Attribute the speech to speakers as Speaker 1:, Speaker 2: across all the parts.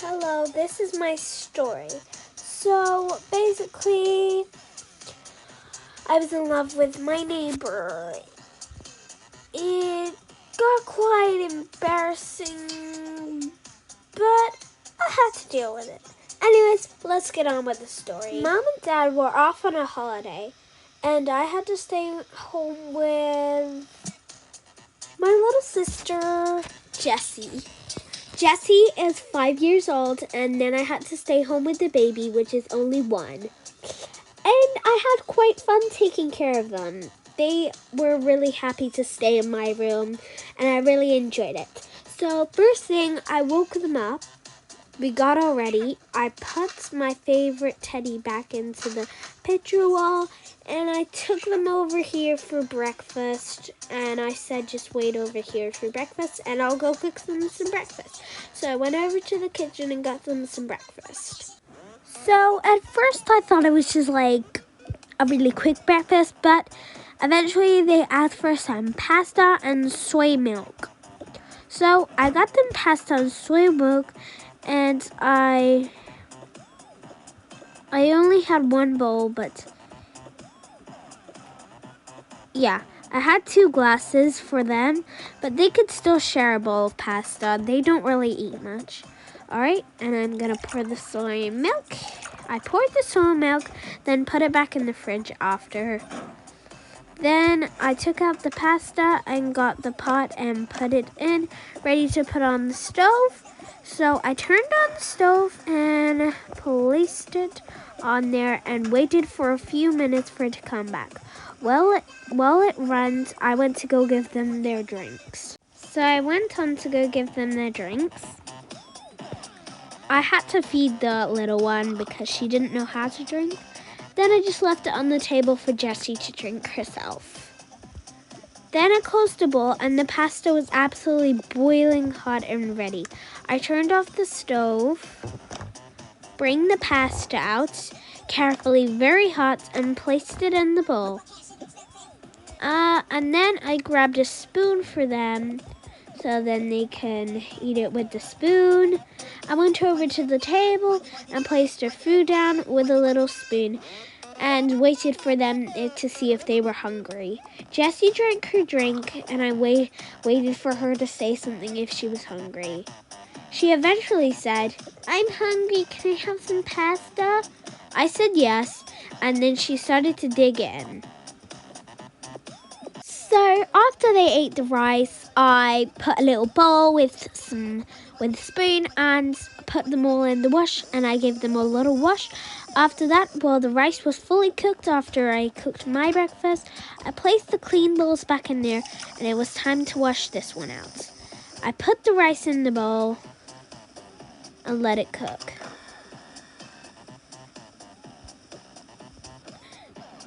Speaker 1: Hello, this is my story. So basically, I was in love with my neighbor. It got quite embarrassing, but I had to deal with it. Anyways, let's get on with the story. Mom and Dad were off on a holiday, and I had to stay home with my little sister, Jessie. Jessie is 5 years old, and then I had to stay home with the baby, which is only 1. And I had quite fun taking care of them. They were really happy to stay in my room, and I really enjoyed it. So first thing, I woke them up. We got all ready. I put my favorite teddy back into the picture wall, and I took them over here for breakfast, and I said just wait over here for breakfast, and I'll go cook them some breakfast. So I went over to the kitchen and got them some breakfast. So at first I thought it was just like a really quick breakfast, but eventually they asked for some pasta and soy milk. So I got them pasta and soy milk, and I only had 1 bowl, but yeah, I had 2 glasses for them, but they could still share a bowl of pasta. They don't really eat much. All right, and I'm gonna pour the soy milk. I poured the soy milk, then put it back in the fridge after. Then I took out the pasta and got the pot and put it in, ready to put on the stove. So I turned on the stove and placed it on there and waited for a few minutes for it to come back. While it runs, I went to go give them their drinks. So I went on to go give them their drinks. I had to feed the little one because she didn't know how to drink. Then I just left it on the table for Jessie to drink herself. Then I closed the bowl and the pasta was absolutely boiling hot and ready. I turned off the stove, bring the pasta out, carefully, very hot, and placed it in the bowl. And then I grabbed a spoon for them so then they can eat it with the spoon. I went over to the table and placed their food down with a little spoon and waited for them to see if they were hungry. Jessie drank her drink, and I waited for her to say something if she was hungry. She eventually said, "I'm hungry, can I have some pasta?" I said yes, and then she started to dig in. So after they ate the rice, I put a little bowl with a spoon and put them all in the wash, and I gave them a little wash. After that, while the rice was fully cooked after I cooked my breakfast, I placed the clean bowls back in there, and it was time to wash this one out. I put the rice in the bowl and let it cook.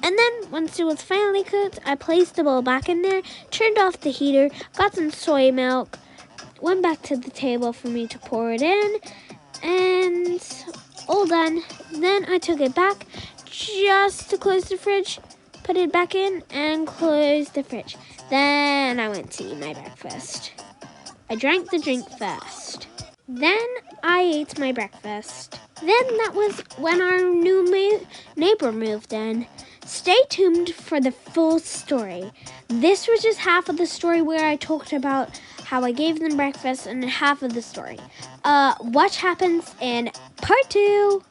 Speaker 1: And then, once it was finally cooked, I placed the bowl back in there, turned off the heater, got some soy milk, went back to the table for me to pour it in, and all done. Then I took it back just to close the fridge, put it back in, and closed the fridge. Then I went to eat my breakfast. I drank the drink first. Then I ate my breakfast. Then that was when our new neighbor moved in. Stay tuned for the full story. This was just half of the story where I talked about how I gave them breakfast and half of the story. What happens in part 2?